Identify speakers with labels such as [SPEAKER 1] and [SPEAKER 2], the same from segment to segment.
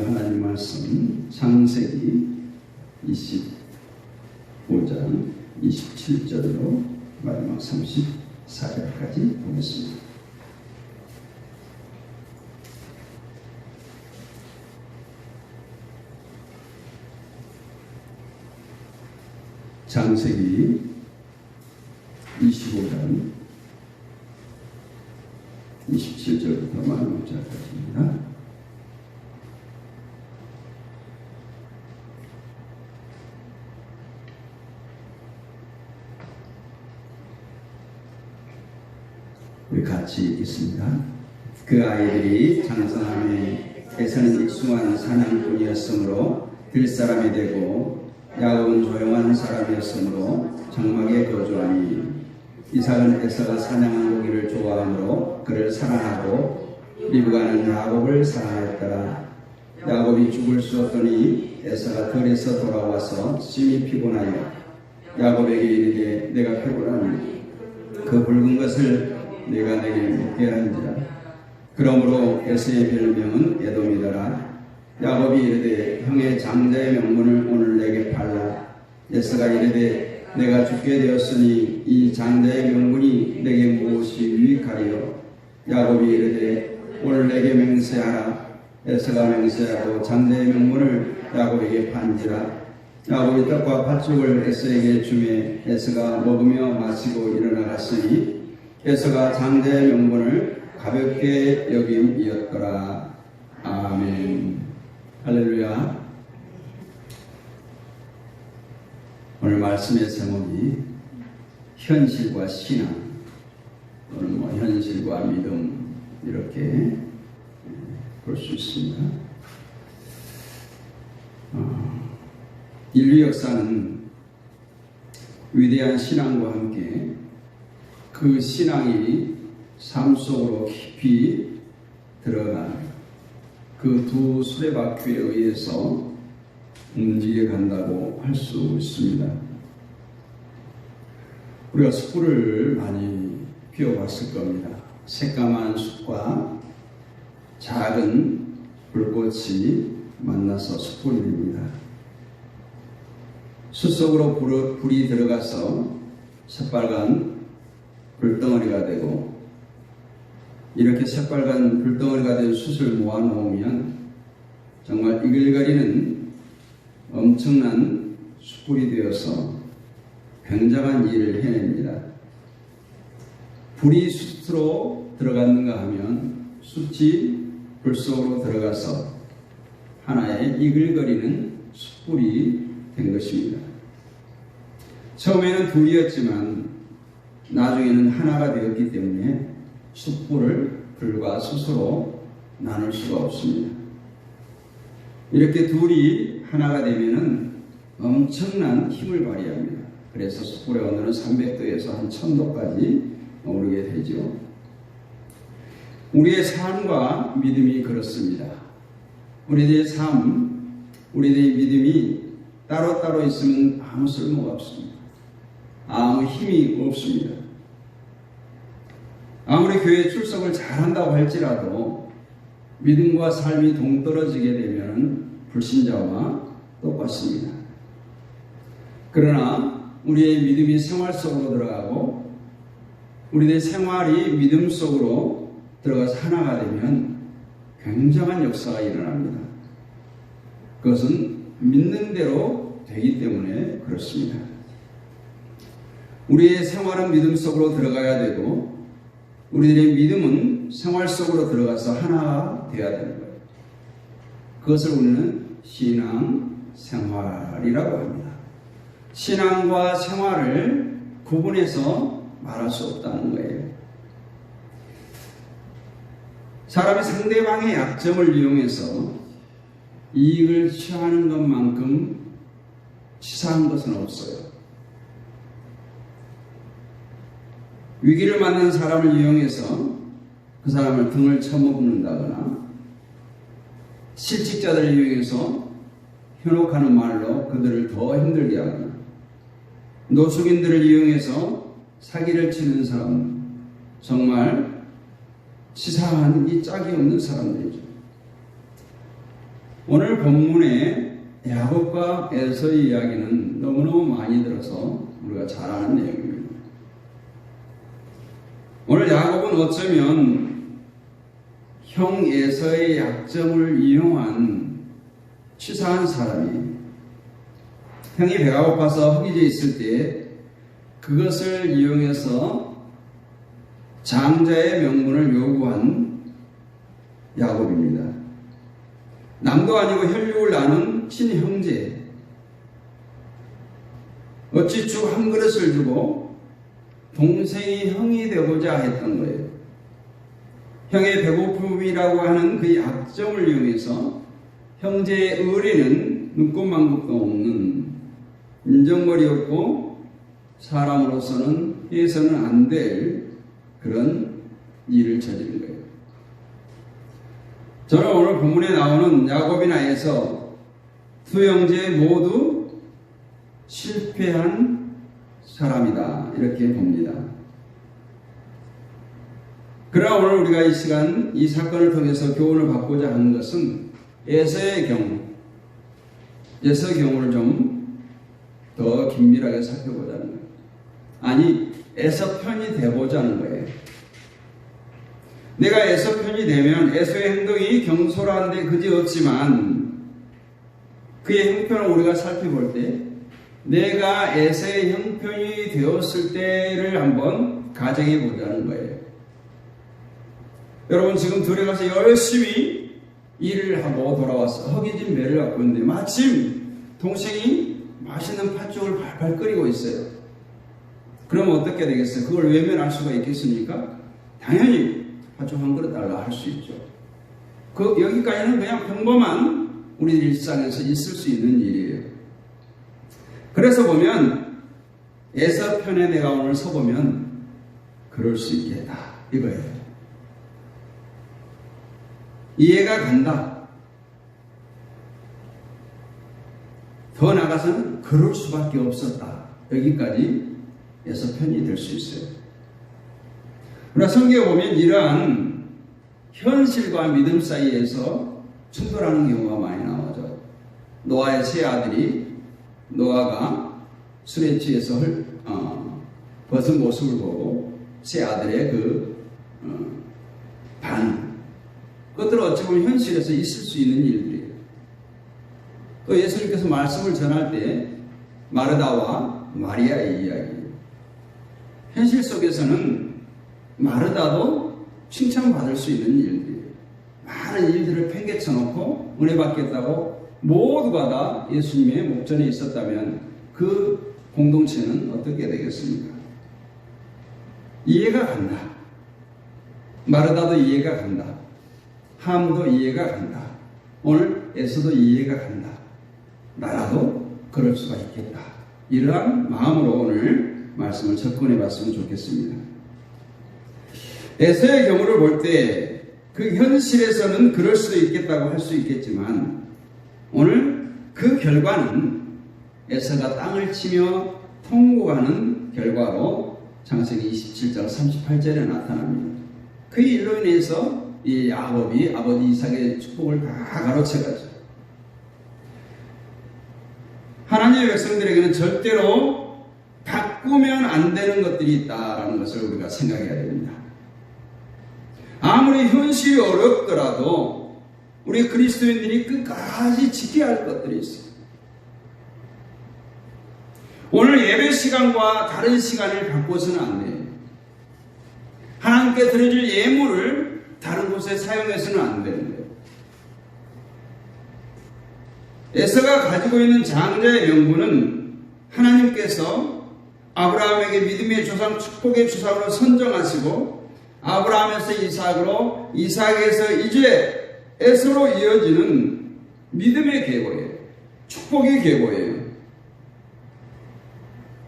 [SPEAKER 1] 하나님 말씀 창세기 25장 27절로 마지막 34절까지 보겠습니다. 창세기 25장 27절부터 마지막 절까지입니다. 우리 같이 읽겠습니다. 그 아이들이 장성함에 에서는 익숙한 사냥꾼이었으므로 들사람이 되고 야곱은 조용한 사람이었으므로 장막에 거주하니 이삭은 에서가 사냥한 고기를 좋아하므로 그를 사랑하고 리브가는 야곱을 사랑하였더라. 야곱이 죽을 수 없더니 에서가 들에서 돌아와서 심히 피곤하여 야곱에게 이르되 내가 피곤하니 그 붉은 것을 내가 내게 먹게 하는지라. 그러므로 에서의 별명은 에돔이더라. 야곱이 이르되 형의 장자의 명분을 오늘 내게 팔라. 에서가 이르되 내가 죽게 되었으니 이 장자의 명분이 내게 무엇이 유익하리요. 야곱이 이르되 오늘 내게 맹세하라. 에서가 맹세하고 장자의 명분을 야곱에게 판지라. 야곱이 떡과 팥죽을 에서에게 주매 에서가 먹으며 마시고 일어나갔으니 에서가 장자의 명분을 가볍게 여김이었더라. 아멘. 할렐루야. 오늘 말씀의 제목이 현실과 신앙, 또는 현실과 믿음, 이렇게 볼 수 있습니다. 인류 역사는 위대한 신앙과 함께 그 신앙이 삶 속으로 깊이 들어간 그 두 수레바퀴에 의해서 움직여 간다고 할 수 있습니다. 우리가 숯불을 많이 피워봤을 겁니다. 새까만 숯과 작은 불꽃이 만나서 숯불이 됩니다. 숯 속으로 불이 들어가서 새빨간 불덩어리가 되고, 이렇게 새빨간 불덩어리가 된 숯을 모아놓으면 정말 이글거리는 엄청난 숯불이 되어서 굉장한 일을 해냅니다. 불이 숯으로 들어갔는가 하면 숯이 불 속으로 들어가서 하나의 이글거리는 숯불이 된 것입니다. 처음에는 둘이었지만 나중에는 하나가 되었기 때문에 숯불을 불과 숯으로 나눌 수가 없습니다. 이렇게 둘이 하나가 되면은 엄청난 힘을 발휘합니다. 그래서 숯불의 온도는 300도에서 한 1000도까지 오르게 되죠. 우리의 삶과 믿음이 그렇습니다. 우리들의 삶, 우리들의 믿음이 따로따로 있으면 아무 쓸모가 없습니다. 아무 힘이 없습니다. 아무리 교회 출석을 잘한다고 할지라도 믿음과 삶이 동떨어지게 되면 불신자와 똑같습니다. 그러나 우리의 믿음이 생활 속으로 들어가고 우리의 생활이 믿음 속으로 들어가서 하나가 되면 굉장한 역사가 일어납니다. 그것은 믿는 대로 되기 때문에 그렇습니다. 우리의 생활은 믿음 속으로 들어가야 되고 우리들의 믿음은 생활 속으로 들어가서 하나가 되어야 되는 거예요. 그것을 우리는 신앙 생활이라고 합니다. 신앙과 생활을 구분해서 말할 수 없다는 거예요. 사람이 상대방의 약점을 이용해서 이익을 취하는 것만큼 치사한 것은 없어요. 위기를 맞는 사람을 이용해서 그 사람을 등을 쳐먹는다거나 실직자들을 이용해서 현혹하는 말로 그들을 더 힘들게 하거나 노숙인들을 이용해서 사기를 치는 사람, 정말 치사한 이 짝이 없는 사람들이죠. 오늘 본문에 야곱과 에서의 이야기는 너무너무 많이 들어서 우리가 잘 아는 내용입니다. 오늘 야곱은 어쩌면 형 에서의 약점을 이용한 치사한 사람이, 형이 배가 고파서 허기져 있을 때 그것을 이용해서 장자의 명분을 요구한 야곱입니다. 남도 아니고 혈육을 나눈 친형제, 어찌 죽 한 그릇을 주고 동생이 형이 되고자 했던 거예요. 형의 배고픔이라고 하는 그 약점을 이용해서 형제의 의리는 눈곱만큼도 없는 인정머리 없고 사람으로서는 해서는 안 될 그런 일을 저지른 거예요. 저는 오늘 본문에 나오는 야곱이나 에서 두 형제 모두 실패한 사람이다, 이렇게 봅니다. 그러나 오늘 우리가 이 시간 이 사건을 통해서 교훈을 받고자 하는 것은 에서의 경우를 좀 더 긴밀하게 살펴보자는 거예요. 아니, 에서 편이 되보자는 거예요. 내가 에서 편이 되면 에서의 행동이 경솔한데 그지없지만 그의 형편을 우리가 살펴볼 때 내가 에서의 형편이 되었을 때를 한번 가정해 보자는 거예요. 여러분, 지금 둘이 가서 열심히 일을 하고 돌아와서 허기진 배를 갖고 있는데 마침 동생이 맛있는 팥죽을 팔팔 끓이고 있어요. 그러면 어떻게 되겠어요? 그걸 외면할 수가 있겠습니까? 당연히 팥죽 한 그릇 달라 할 수 있죠. 여기까지는 그냥 평범한 우리 일상에서 있을 수 있는 일이에요. 그래서 보면 에서 편에 내가 오늘 서보면 그럴 수 있겠다, 이거예요. 이해가 간다. 더 나아가서는 그럴 수밖에 없었다. 여기까지 에서 편이 될 수 있어요. 그러나 성경에 보면 이러한 현실과 믿음 사이에서 충돌하는 경우가 많이 나오죠. 노아의 세 아들이 노아가 술에 취해서 벗은 모습을 보고 세 아들의 그것들은 어찌 보면 현실에서 있을 수 있는 일들이에요. 또 예수님께서 말씀을 전할 때 마르다와 마리아의 이야기, 현실 속에서는 마르다도 칭찬받을 수 있는 일들이에요. 많은 일들을 팽개쳐 놓고 은혜 받겠다고 모두가 다 예수님의 목전에 있었다면 그 공동체는 어떻게 되겠습니까? 이해가 간다. 마르다도 이해가 간다. 함도 이해가 간다. 오늘 에서도 이해가 간다. 나라도 그럴 수가 있겠다. 이러한 마음으로 오늘 말씀을 접근해 봤으면 좋겠습니다. 에서의 경우를 볼 때 그 현실에서는 그럴 수도 있겠다고 할 수 있겠지만 오늘 그 결과는 에서가 땅을 치며 통곡하는 결과로 창세기 27장 38절에 나타납니다. 그 일로 인해서 이 야곱이 아버지 이삭의 축복을 다 가로채가죠. 하나님의 백성들에게는 절대로 바꾸면 안 되는 것들이 있다라는 것을 우리가 생각해야 됩니다. 아무리 현실이 어렵더라도 우리 그리스도인들이 끝까지 지켜야 할 것들이 있어요. 오늘 예배 시간과 다른 시간을 바꿔서는 안 돼요. 하나님께 드려질 예물을 다른 곳에 사용해서는 안 되는 거예요. 에서가 가지고 있는 장자의 명분은 하나님께서 아브라함에게 믿음의 조상, 축복의 조상으로 선정하시고 아브라함에서 이삭으로, 이삭에서 이제 에서로 이어지는 믿음의 계보예요. 축복의 계보예요.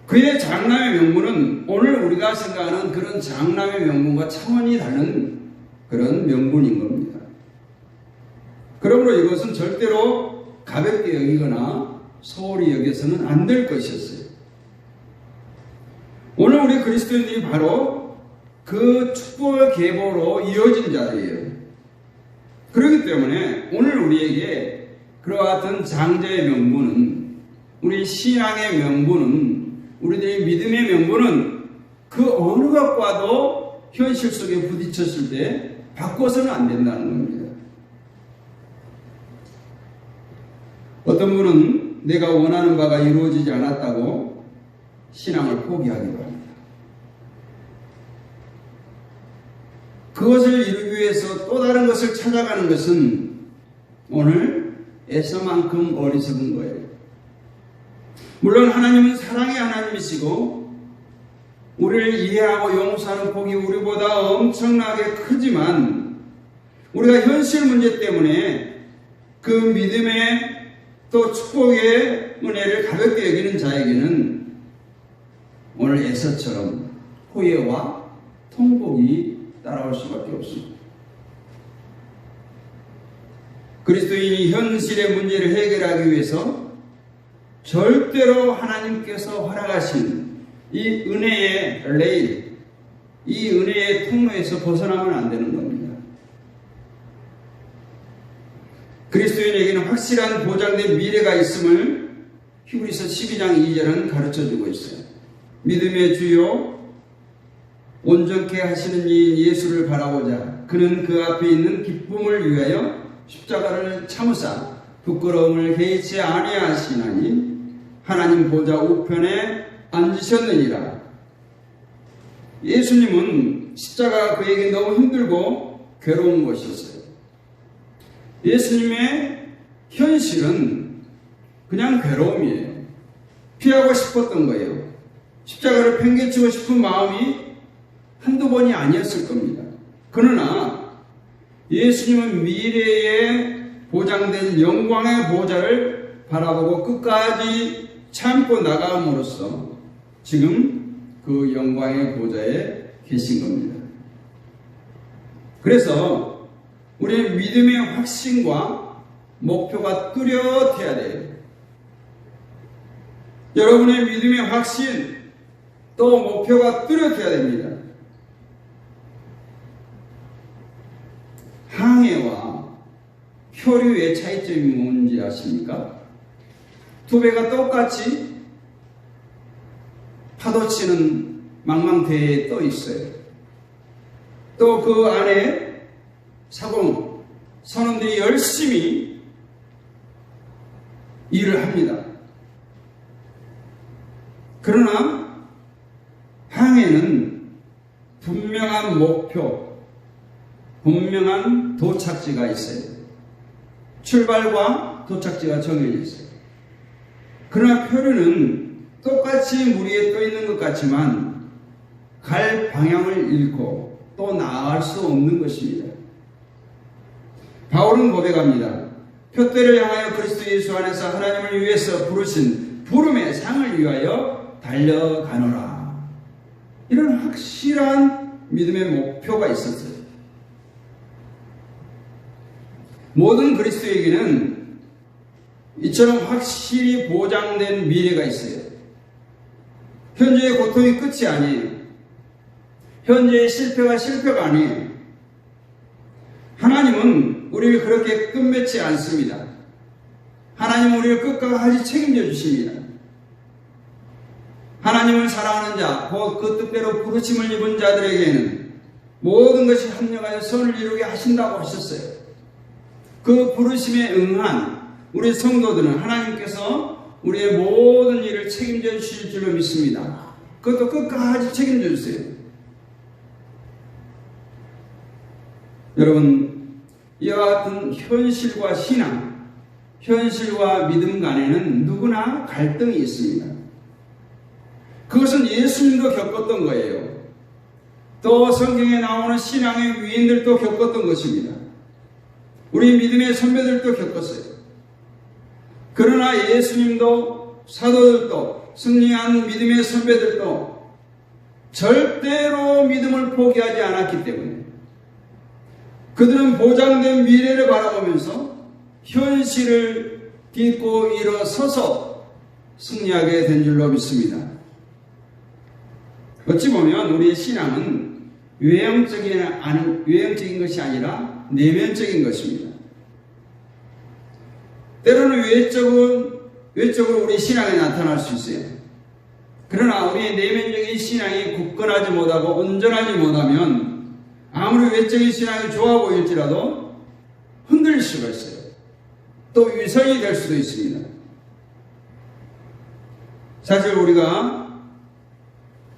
[SPEAKER 1] 그의 장남의 명분은 오늘 우리가 생각하는 그런 장남의 명분과 차원이 다른 그런 명분인 겁니다. 그러므로 이것은 절대로 가볍게 여기거나 소홀히 여겨서는 안 될 것이었어요. 오늘 우리 그리스도인들이 바로 그 축복의 계보로 이어진 자들이에요. 그렇기 때문에 오늘 우리에게 그와 같은 장자의 명분은, 우리 신앙의 명분은, 우리들의 믿음의 명분은 그 어느 것과도 현실 속에 부딪혔을 때 바꿔서는 안 된다는 겁니다. 어떤 분은 내가 원하는 바가 이루어지지 않았다고 신앙을 포기하기도 합니다. 그것을 이루기 위해서 또 다른 것을 찾아가는 것은 오늘 에서만큼 어리석은 거예요. 물론 하나님은 사랑의 하나님이시고 우리를 이해하고 용서하는 복이 우리보다 엄청나게 크지만 우리가 현실 문제 때문에 그 믿음의 또 축복의 은혜를 가볍게 여기는 자에게는 오늘 에서처럼 후회와 통곡이 따라올 수밖에 없습니다. 그리스도인이 현실의 문제를 해결하기 위해서 절대로 하나님께서 허락하신 이 은혜의 레일, 이 은혜의 통로에서 벗어나면 안 되는 겁니다. 그리스도인에게는 확실한 보장된 미래가 있음을 히브리서 12장 2절은 가르쳐주고 있어요. 믿음의 주요 온전케 하시는 이 예수를 바라보자. 그는 그 앞에 있는 기쁨을 위하여 십자가를 참으사 부끄러움을 개의치 아니하시나니 하나님 보좌 우편에 앉으셨느니라. 예수님은 십자가가 그에게 너무 힘들고 괴로운 것이었어요. 예수님의 현실은 그냥 괴로움이에요. 피하고 싶었던 거예요. 십자가를 팽개치고 싶은 마음이 한두 번이 아니었을 겁니다. 그러나 예수님은 미래에 보장된 영광의 보좌를 바라보고 끝까지 참고 나감으로써 지금 그 영광의 보좌에 계신 겁니다. 그래서 우리의 믿음의 확신과 목표가 뚜렷해야 돼요. 여러분의 믿음의 확신 또 목표가 뚜렷해야 됩니다. 항해와 표류의 차이점이 뭔지 아십니까? 두 배가 똑같이 파도치는 망망대해에 떠 있어요. 또 그 안에 선원들이 열심히 일을 합니다. 그러나 항해는 분명한 목표, 분명한 도착지가 있어요. 출발과 도착지가 정해져 있어요. 그러나 표류는 똑같이 물 위에 떠 있는 것 같지만 갈 방향을 잃고 또 나아갈 수 없는 것입니다. 바울은 고백합니다. 표대를 향하여 그리스도 예수 안에서 하나님을 위해서 부르신 부름의 상을 위하여 달려가노라. 이런 확실한 믿음의 목표가 있었어요. 모든 그리스도에게는 이처럼 확실히 보장된 미래가 있어요. 현재의 고통이 끝이 아니에요. 현재의 실패가 실패가 아니에요. 하나님은 우리를 그렇게 끝맺지 않습니다. 하나님은 우리를 끝까지 책임져 주십니다. 하나님을 사랑하는 자, 곧 그 뜻대로 부르심을 입은 자들에게는 모든 것이 합력하여 선을 이루게 하신다고 하셨어요. 그 부르심에 응한 우리 성도들은 하나님께서 우리의 모든 일을 책임져 주실 줄로 믿습니다. 그것도 끝까지 책임져 주세요. 여러분, 이와 같은 현실과 신앙, 현실과 믿음 간에는 누구나 갈등이 있습니다. 그것은 예수님도 겪었던 거예요. 또 성경에 나오는 신앙의 위인들도 겪었던 것입니다. 우리 믿음의 선배들도 겪었어요. 그러나 예수님도 사도들도 승리한 믿음의 선배들도 절대로 믿음을 포기하지 않았기 때문에 그들은 보장된 미래를 바라보면서 현실을 딛고 일어서서 승리하게 된 줄로 믿습니다. 어찌 보면 우리의 신앙은 외형적인 것이 아니라 내면적인 것입니다. 때로는 외적으로 우리 신앙이 나타날 수 있어요. 그러나 우리의 내면적인 신앙이 굳건하지 못하고 온전하지 못하면 아무리 외적인 신앙이 좋아 보일지라도 흔들릴 수가 있어요. 또 위선이 될 수도 있습니다. 사실 우리가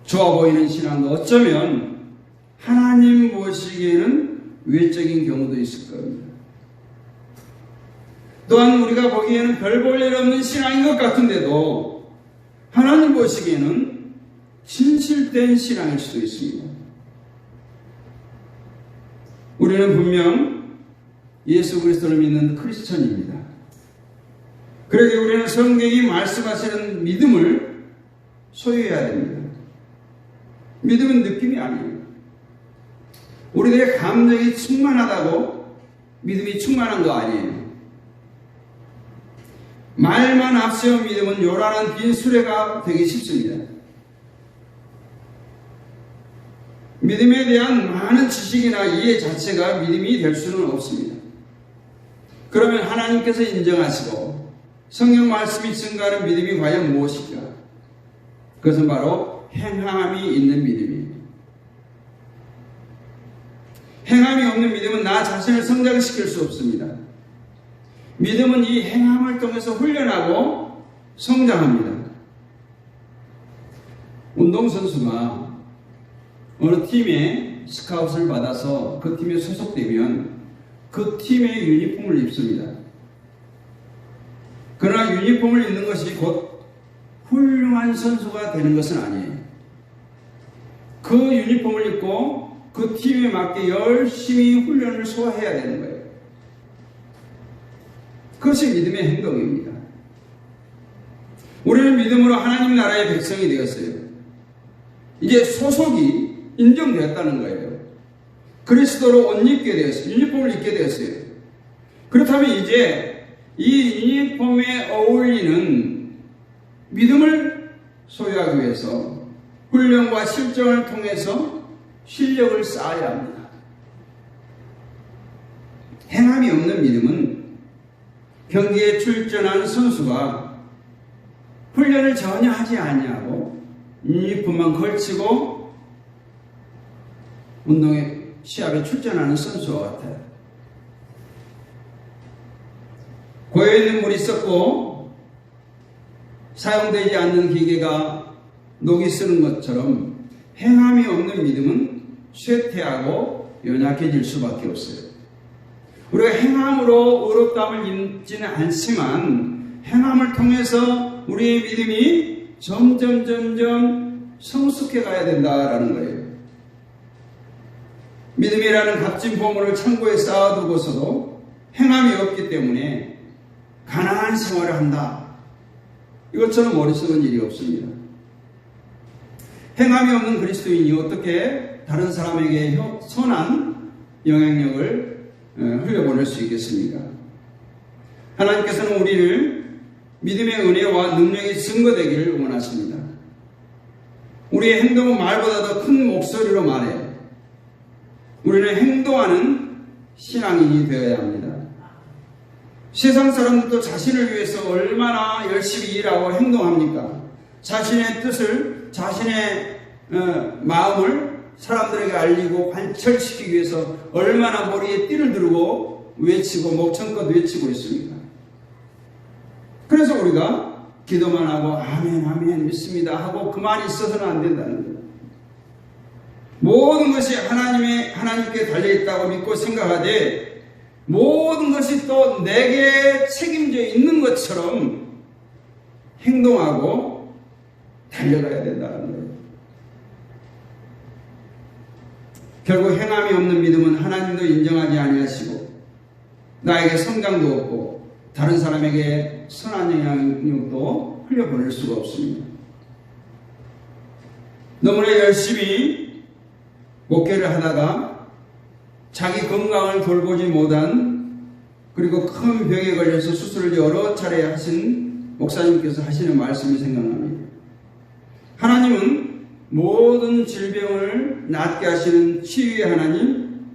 [SPEAKER 1] 좋아 보이는 신앙도 어쩌면 하나님 보시기에는 외적인 경우도 있을 겁니다. 또한 우리가 보기에는 별 볼 일 없는 신앙인 것 같은데도 하나님 보시기에는 진실된 신앙일 수도 있습니다. 우리는 분명 예수 그리스도를 믿는 크리스천입니다. 그러기에 우리는 성경이 말씀하시는 믿음을 소유해야 됩니다. 믿음은 느낌이 아니에요. 우리들의 감정이 충만하다고 믿음이 충만한 거 아니에요. 말만 앞세운 믿음은 요란한 빈 수레가 되기 쉽습니다. 믿음에 대한 많은 지식이나 이해 자체가 믿음이 될 수는 없습니다. 그러면 하나님께서 인정하시고 성경 말씀이 증가하는 믿음이 과연 무엇일까? 그것은 바로 행함이 있는 믿음입니다. 행함이 없는 믿음은 나 자신을 성장시킬 수 없습니다. 믿음은 이 행함을 통해서 훈련하고 성장합니다. 운동선수가 어느 팀에 스카웃을 받아서 그 팀에 소속되면 그 팀의 유니폼을 입습니다. 그러나 유니폼을 입는 것이 곧 훌륭한 선수가 되는 것은 아니에요. 그 유니폼을 입고 그 팀에 맞게 열심히 훈련을 소화해야 되는 거예요. 그것이 믿음의 행동입니다. 우리는 믿음으로 하나님 나라의 백성이 되었어요. 이제 소속이 인정되었다는 거예요. 그리스도로 옷 입게 되었어요. 유니폼을 입게 되었어요. 그렇다면 이제 이 유니폼에 어울리는 믿음을 소유하기 위해서 훈련과 실정을 통해서 실력을 쌓아야 합니다. 행함이 없는 믿음은 경기에 출전한 선수가 훈련을 전혀 하지 아니하고 유니폼만 걸치고 운동에 시합에 출전하는 선수와 같아요. 고여있는 물이 썩고 사용되지 않는 기계가 녹이 쓰는 것처럼 행함이 없는 믿음은 쇠퇴하고 연약해질 수밖에 없어요. 우리가 행함으로 의롭다함을 입지는 않지만 행함을 통해서 우리의 믿음이 점점 성숙해 가야 된다라는 거예요. 믿음이라는 값진 보물을 창고에 쌓아두고서도 행함이 없기 때문에 가난한 생활을 한다. 이것처럼 어리석은 일이 없습니다. 행함이 없는 그리스도인이 어떻게 다른 사람에게 선한 영향력을 흘려보낼 수 있겠습니까? 하나님께서는 우리를 믿음의 은혜와 능력이 증거되기를 원하십니다. 우리의 행동은 말보다 더 큰 목소리로 말해요. 우리는 행동하는 신앙인이 되어야 합니다. 세상 사람들도 자신을 위해서 얼마나 열심히 일하고 행동합니까? 자신의 뜻을, 자신의 마음을 사람들에게 알리고 관철시키기 위해서 얼마나 머리에 띠를 두르고 외치고 목청껏 외치고 있습니다. 그래서 우리가 기도만 하고 아멘 아멘 믿습니다 하고 그만 있어서는 안 된다는 거예요. 모든 것이 하나님께 달려있다고 믿고 생각하되 모든 것이 또 내게 책임져 있는 것처럼 행동하고 달려가야 된다는 거예요. 결국 행함이 없는 믿음은 하나님도 인정하지 아니하시고 나에게 성장도 없고 다른 사람에게 선한 영향력도 흘려보낼 수가 없습니다. 너무나 열심히 목회를 하다가 자기 건강을 돌보지 못한 그리고 큰 병에 걸려서 수술을 여러 차례 하신 목사님께서 하시는 말씀이 생각납니다. 하나님은 모든 질병을 낫게 하시는 치유의 하나님,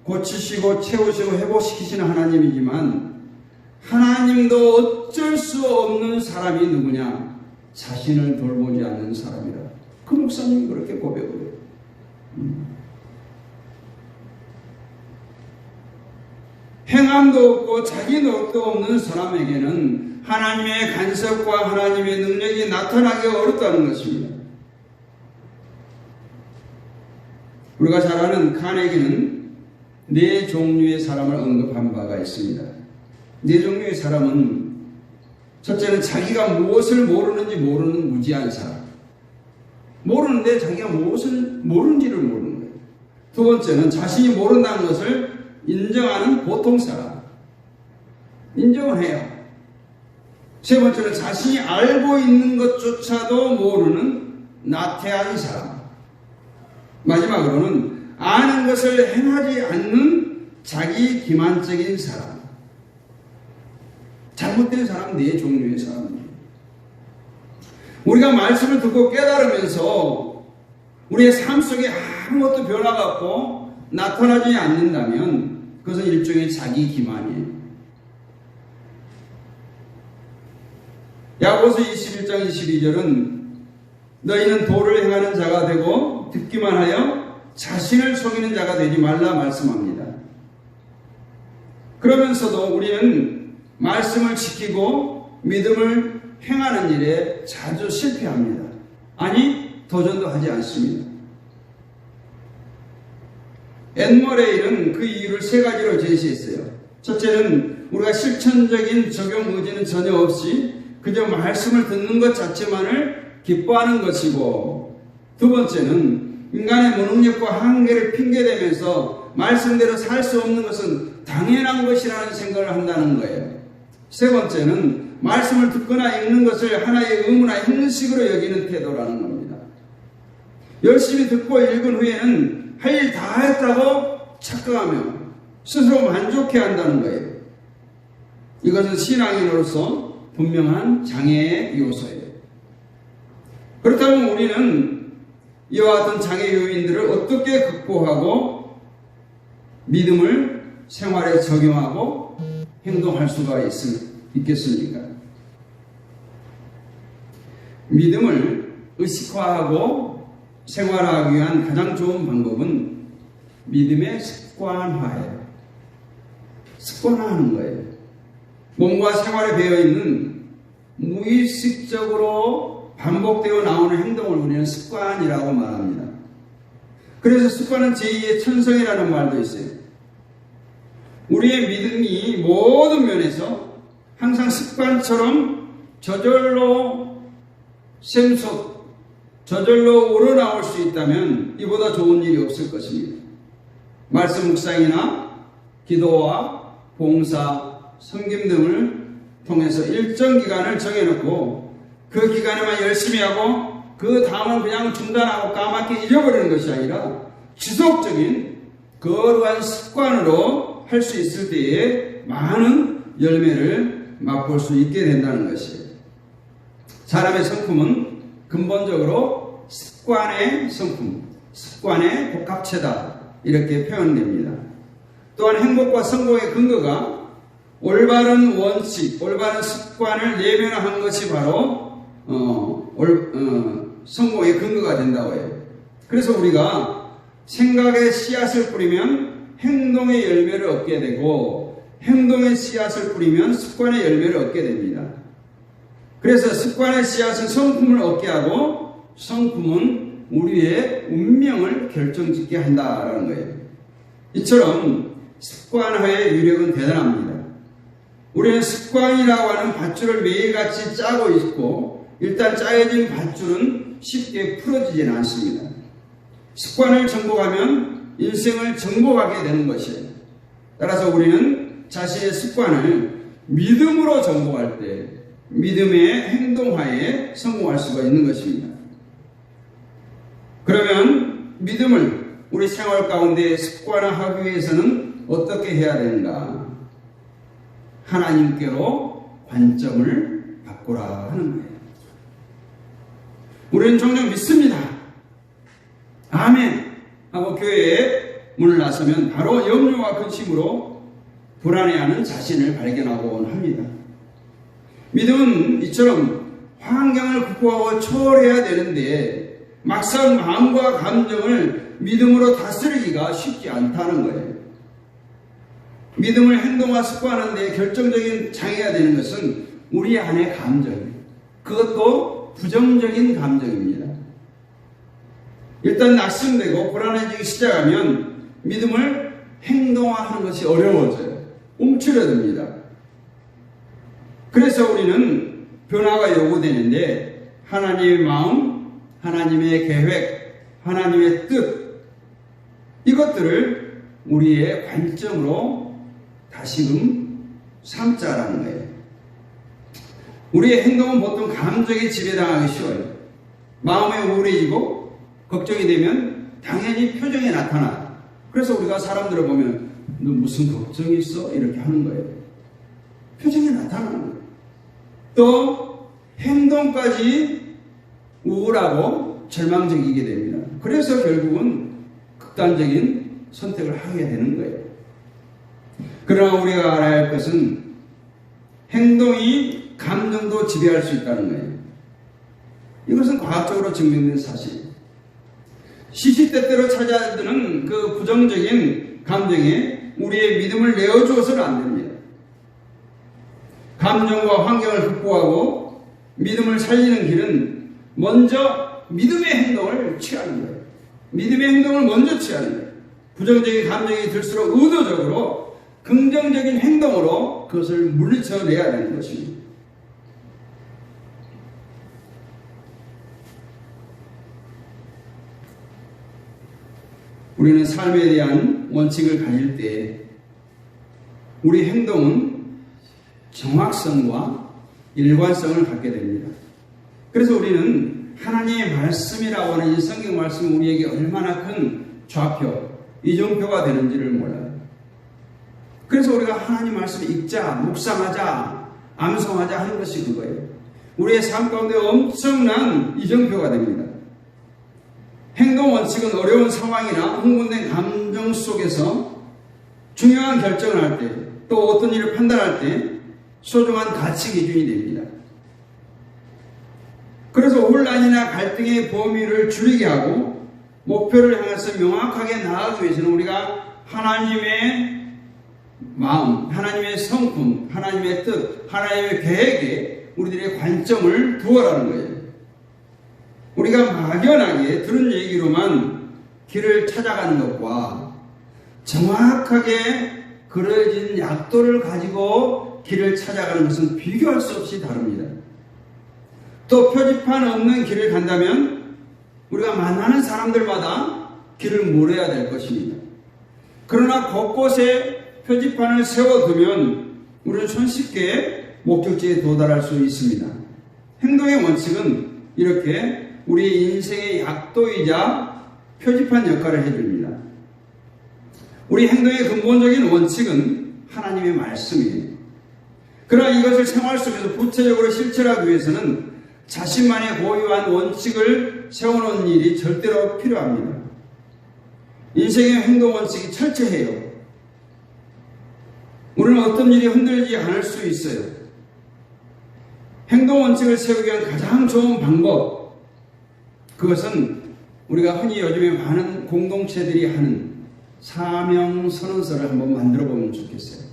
[SPEAKER 1] 고치시고 채우시고 회복시키시는 하나님이지만 하나님도 어쩔 수 없는 사람이 누구냐? 자신을 돌보지 않는 사람이라. 그 목사님이 그렇게 고백을 해요. 행함도 없고 자기 노력도 없는 사람에게는 하나님의 간섭과 하나님의 능력이 나타나기 어렵다는 것입니다. 우리가 잘 아는 카네기는 네 종류의 사람을 언급한 바가 있습니다. 네 종류의 사람은 첫째는 자기가 무엇을 모르는지 모르는 무지한 사람. 모르는데 자기가 무엇을 모르는지를 모르는 거예요. 두 번째는 자신이 모른다는 것을 인정하는 보통 사람. 인정을 해요. 세 번째는 자신이 알고 있는 것조차도 모르는 나태한 사람. 마지막으로는 아는 것을 행하지 않는 자기 기만적인 사람. 잘못된 사람, 네 종류의 사람입니다. 우리가 말씀을 듣고 깨달으면서 우리의 삶 속에 아무것도 변화가 없고 나타나지 않는다면 그것은 일종의 자기 기만이에요. 야고보서 21장 22절은 너희는 도를 행하는 자가 되고 듣기만 하여 자신을 속이는 자가 되지 말라 말씀합니다. 그러면서도 우리는 말씀을 지키고 믿음을 행하는 일에 자주 실패합니다. 아니, 도전도 하지 않습니다. 앤머레이는 그 이유를 세 가지로 제시했어요. 첫째는 우리가 실천적인 적용 의지는 전혀 없이 그저 말씀을 듣는 것 자체만을 기뻐하는 것이고, 두 번째는 인간의 무능력과 한계를 핑계대면서 말씀대로 살 수 없는 것은 당연한 것이라는 생각을 한다는 거예요. 세 번째는 말씀을 듣거나 읽는 것을 하나의 의무나 형식으로 여기는 태도라는 겁니다. 열심히 듣고 읽은 후에는 할 일 다 했다고 착각하며 스스로 만족해 한다는 거예요. 이것은 신앙인으로서 분명한 장애의 요소예요. 그렇다면 우리는 이와 같은 장애 요인들을 어떻게 극복하고 믿음을 생활에 적용하고 행동할 수가 있겠습니까? 믿음을 의식화하고 생활하기 위한 가장 좋은 방법은 믿음의 습관화예요. 습관화하는 거예요. 몸과 생활에 배어있는 무의식적으로 반복되어 나오는 행동을 우리는 습관이라고 말합니다. 그래서 습관은 제2의 천성이라는 말도 있어요. 우리의 믿음이 모든 면에서 항상 습관처럼 저절로 저절로 우러나올 수 있다면 이보다 좋은 일이 없을 것입니다. 말씀 묵상이나 기도와 봉사, 섬김 등을 통해서 일정 기간을 정해놓고 그 기간에만 열심히 하고 그 다음은 그냥 중단하고 까맣게 잊어버리는 것이 아니라 지속적인 거룩한 습관으로 할 수 있을 때에 많은 열매를 맛볼 수 있게 된다는 것이에요. 사람의 성품은 근본적으로 습관의 성품, 습관의 복합체다, 이렇게 표현됩니다. 또한 행복과 성공의 근거가 올바른 원칙, 올바른 습관을 내면화한 것이 바로 성공의 근거가 된다고 해요. 그래서 우리가 생각의 씨앗을 뿌리면 행동의 열매를 얻게 되고, 행동의 씨앗을 뿌리면 습관의 열매를 얻게 됩니다. 그래서 습관의 씨앗은 성품을 얻게 하고, 성품은 우리의 운명을 결정짓게 한다라는 거예요. 이처럼 습관화의 위력은 대단합니다. 우리는 습관이라고 하는 밧줄을 매일같이 짜고 있고, 일단 짜여진 밧줄은 쉽게 풀어지지는 않습니다. 습관을 정복하면 인생을 정복하게 되는 것이에요. 따라서 우리는 자신의 습관을 믿음으로 정복할 때 믿음의 행동하에 성공할 수가 있는 것입니다. 그러면 믿음을 우리 생활 가운데 습관화하기 위해서는 어떻게 해야 되는가? 하나님께로 관점을 바꾸라 하는 거예요. 우리는 종종 믿습니다. 아멘 하고 교회에 문을 나서면 바로 염려와 근심으로 불안해하는 자신을 발견하곤 합니다. 믿음은 이처럼 환경을 극복하고 초월해야 되는데 막상 마음과 감정을 믿음으로 다스리기가 쉽지 않다는 거예요. 믿음을 행동화 습관하는 데 결정적인 장애가 되는 것은 우리 안의 감정이에요. 그것도 부정적인 감정입니다. 일단 낙심되고 불안해지기 시작하면 믿음을 행동화하는 것이 어려워져요. 움츠러듭니다. 그래서 우리는 변화가 요구되는데 하나님의 마음, 하나님의 계획, 하나님의 뜻 이것들을 우리의 관점으로 다시금 삼자라는 거예요. 우리의 행동은 보통 감정에 지배당하기 쉬워요. 마음이 우울해지고 걱정이 되면 당연히 표정에 나타나. 그래서 우리가 사람들을 보면 너 무슨 걱정이 있어? 이렇게 하는 거예요. 표정에 나타나는 거예요. 또 행동까지 우울하고 절망적이게 됩니다. 그래서 결국은 극단적인 선택을 하게 되는 거예요. 그러나 우리가 알아야 할 것은 행동이 감정도 지배할 수 있다는 거예요. 이것은 과학적으로 증명된 사실. 시시때때로 찾아드는 그 부정적인 감정에 우리의 믿음을 내어주어서는 안 됩니다. 감정과 환경을 극복하고 믿음을 살리는 길은 먼저 믿음의 행동을 취하는 거예요. 믿음의 행동을 먼저 취하는 거예요. 부정적인 감정이 들수록 의도적으로 긍정적인 행동으로 그것을 물리쳐내야 되는 것입니다. 우리는 삶에 대한 원칙을 가질 때 우리 행동은 정확성과 일관성을 갖게 됩니다. 그래서 우리는 하나님의 말씀이라고 하는 이 성경 말씀이 우리에게 얼마나 큰 좌표, 이정표가 되는지를 몰라요. 그래서 우리가 하나님 말씀을 읽자, 묵상하자, 암송하자 하는 것이 그거예요. 우리의 삶 가운데 엄청난 이정표가 됩니다. 행동 원칙은 어려운 상황이나 흥분된 감정 속에서 중요한 결정을 할 때, 또 어떤 일을 판단할 때 소중한 가치 기준이 됩니다. 그래서 혼란이나 갈등의 범위를 줄이게 하고 목표를 향해서 명확하게 나아가기 위해서는 우리가 하나님의 마음, 하나님의 성품, 하나님의 뜻, 하나님의 계획에 우리들의 관점을 두어라는 거예요. 우리가 막연하게 들은 얘기로만 길을 찾아가는 것과 정확하게 그려진 약도를 가지고 길을 찾아가는 것은 비교할 수 없이 다릅니다. 또 표지판 없는 길을 간다면 우리가 만나는 사람들마다 길을 물어야 될 것입니다. 그러나 곳곳에 표지판을 세워두면 우리는 손쉽게 목적지에 도달할 수 있습니다. 행동의 원칙은 이렇게 우리 인생의 약도이자 표지판 역할을 해줍니다. 우리 행동의 근본적인 원칙은 하나님의 말씀이에요. 그러나 이것을 생활 속에서 구체적으로 실천하기 위해서는 자신만의 고유한 원칙을 세워놓은 일이 절대로 필요합니다. 인생의 행동 원칙이 철저해요. 우리는 어떤 일이 흔들리지 않을 수 있어요. 행동 원칙을 세우기 위한 가장 좋은 방법, 그것은 우리가 흔히 요즘에 많은 공동체들이 하는 사명선언서를 한번 만들어 보면 좋겠어요.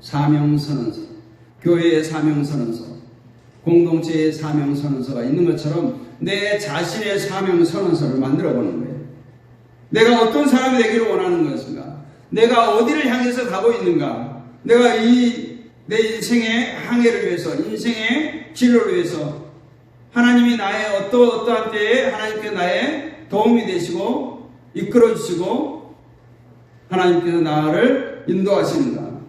[SPEAKER 1] 사명선언서, 교회의 사명선언서, 공동체의 사명선언서가 있는 것처럼 내 자신의 사명선언서를 만들어 보는 거예요. 내가 어떤 사람이 되기를 원하는 것인가? 내가 어디를 향해서 가고 있는가? 내가 내 인생의 항해를 위해서, 인생의 진로를 위해서 하나님이 나의 어떠한 때에 하나님께 나의 도움이 되시고 이끌어 주시고 하나님께서 나를 인도하시는가?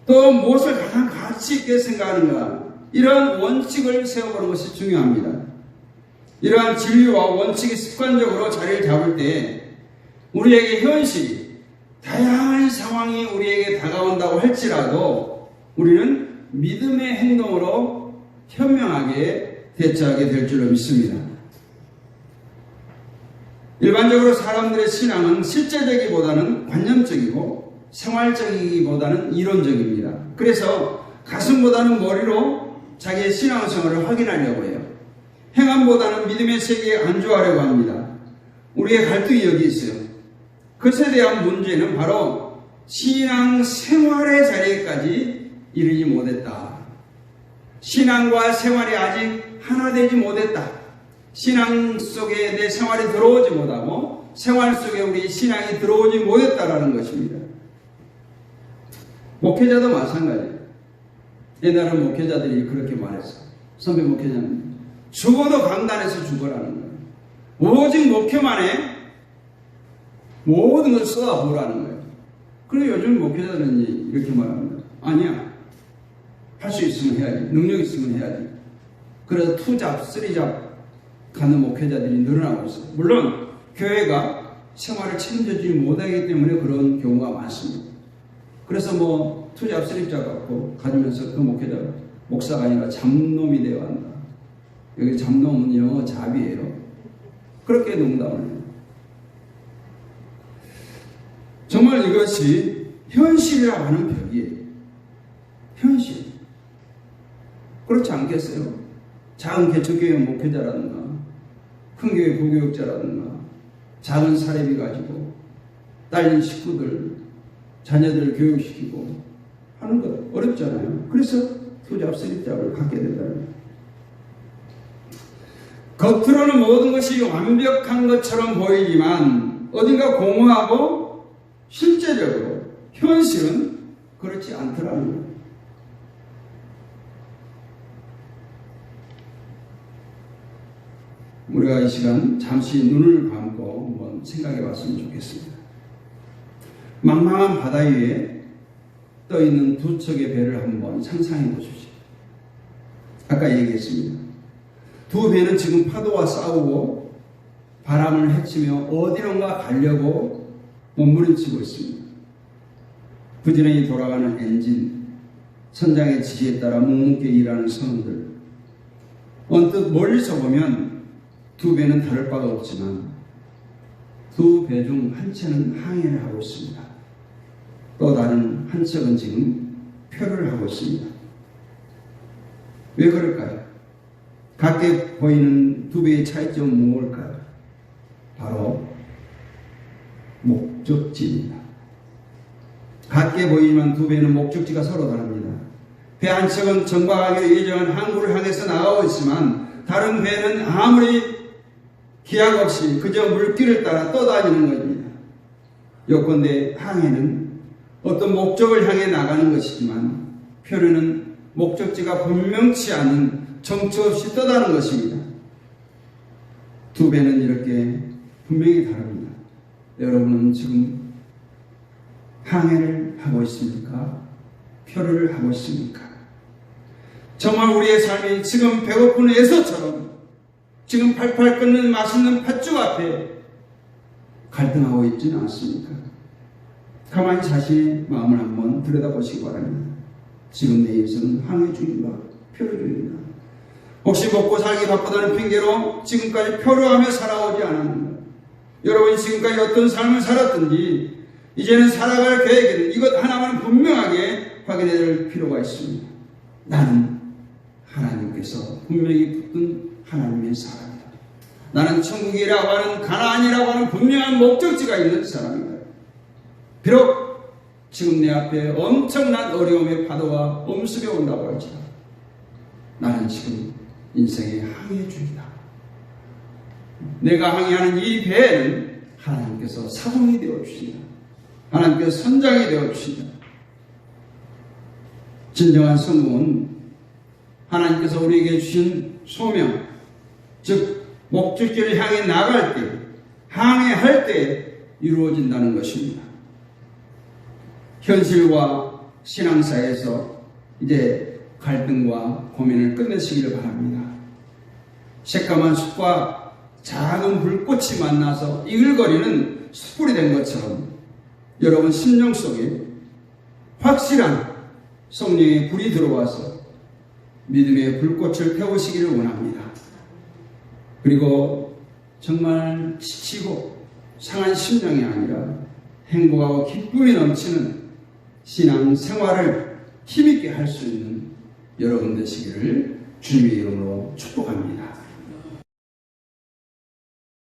[SPEAKER 1] 또 무엇을 가장 가치 있게 생각하는가? 이러한 원칙을 세워보는 것이 중요합니다. 이러한 진리와 원칙이 습관적으로 자리를 잡을 때 우리에게 현실이 다양한 상황이 우리에게 다가온다고 할지라도 우리는 믿음의 행동으로 현명하게 대처하게 될 줄로 믿습니다. 일반적으로 사람들의 신앙은 실제적이보다는 관념적이고 생활적이기보다는 이론적입니다. 그래서 가슴보다는 머리로 자기의 신앙생활을 확인하려고 해요. 행함보다는 믿음의 세계에 안주하려고 합니다. 우리의 갈등이 여기 있어요. 그것에 대한 문제는 바로 신앙생활의 자리에까지 이르지 못했다. 신앙과 생활이 아직 하나 되지 못했다. 신앙 속에 내 생활이 들어오지 못하고 생활 속에 우리 신앙이 들어오지 못했다라는 것입니다. 목회자도 마찬가지예요. 옛날에 목회자들이 그렇게 말했어요. 선배 목회자는 죽어도 강단에서 죽어라는 거예요. 오직 목회만 해 모든 걸 쏟아부으라는 거예요. 그리고 요즘 목회자들은 이렇게 말합니다. 아니야. 할 수 있으면 해야지. 능력 있으면 해야지. 그래서 투잡, 쓰리잡 가는 목회자들이 늘어나고 있어요. 물론 교회가 생활을 책임져주지 못하기 때문에 그런 경우가 많습니다. 그래서 뭐 투잡, 쓰리잡 갖고 가지면서 그 목회자가 목사가 아니라 잡놈이 되어야 한다. 여기 잡놈은 영어 잡이에요. 그렇게 농담을 해요. 정말 이것이 현실이라고 하는 벽이에요. 현실. 그렇지 않겠어요? 작은 개척교회 목회자라든가 큰 교회 부교육자라든가 작은 사례비 가지고 딸린 식구들 자녀들을 교육시키고 하는 것 어렵잖아요. 그래서 투잡, 쓰리잡을 갖게 된다는 거예요. 겉으로는 모든 것이 완벽한 것처럼 보이지만 어딘가 공허하고 실제적으로 현실은 그렇지 않더라는 거예요. 우리가 이 시간 잠시 눈을 감고 한번 생각해 봤으면 좋겠습니다. 망망한 바다 위에 떠있는 두 척의 배를 한번 상상해 보십시오. 아까 얘기했습니다. 두 배는 지금 파도와 싸우고 바람을 헤치며 어디론가 가려고 몸부림치고 있습니다. 부지런히 돌아가는 엔진, 선장의 지시에 따라 묵묵히 일하는 선원들. 언뜻 멀리서 보면 두 배는 다를 바가 없지만 두 배 중 한 채는 항해를 하고 있습니다. 또 다른 한 척은 지금 표를 하고 있습니다. 왜 그럴까요? 각게 보이는 두 배의 차이점은 무엇일까요? 바로 목적지입니다. 각게 보이지만 두 배는 목적지가 서로 다릅니다. 배 한 척은 정박하기로 예정한 항구를 향해서 나가고 있지만 다른 배는 아무리 기약 없이 그저 물길을 따라 떠다니는 것입니다. 요컨대 항해는 어떤 목적을 향해 나가는 것이지만 표류는 목적지가 분명치 않은 정처 없이 떠다는 것입니다. 두 배는 이렇게 분명히 다릅니다. 여러분은 지금 항해를 하고 있습니까? 표류를 하고 있습니까? 정말 우리의 삶이 지금 배고픈 에서처럼 지금 팔팔 끓는 맛있는 팥죽 앞에 갈등하고 있지는 않습니까? 가만히 자신의 마음을 한번 들여다보시기 바랍니다. 지금 내 인생은 항해 중인가? 표류 중인가? 혹시 먹고 살기 바쁘다는 핑계로 지금까지 표류하며 살아오지 않았는가? 여러분이 지금까지 어떤 삶을 살았든지 이제는 살아갈 계획은 이것 하나만 분명하게 확인해야 될 필요가 있습니다. 나는 하나님께서 분명히 붙든 하나님의 사람이다. 나는 천국이라고 하는 가나안이라고 하는 분명한 목적지가 있는 사람이다. 비록 지금 내 앞에 엄청난 어려움의 파도가 엄습해 온다고 할지라 나는 지금 인생의 항해 중이다. 내가 항해하는 이 배에는 하나님께서 사동이 되어 주신다. 하나님께서 선장이 되어 주신다. 진정한 성공은 하나님께서 우리에게 주신 소명, 즉 목적지를 향해 나갈 때, 항해할 때 이루어진다는 것입니다. 현실과 신앙 사이에서 이제 갈등과 고민을 끝내시기를 바랍니다. 새까만 숲과 작은 불꽃이 만나서 이글거리는 숯불이 된 것처럼 여러분 심령 속에 확실한 성령의 불이 들어와서 믿음의 불꽃을 태우시기를 원합니다. 그리고 정말 지치고 상한 심령이 아니라 행복하고 기쁨이 넘치는 신앙 생활을 힘있게 할 수 있는 여러분 되시기를 주님의 이름으로 축복합니다.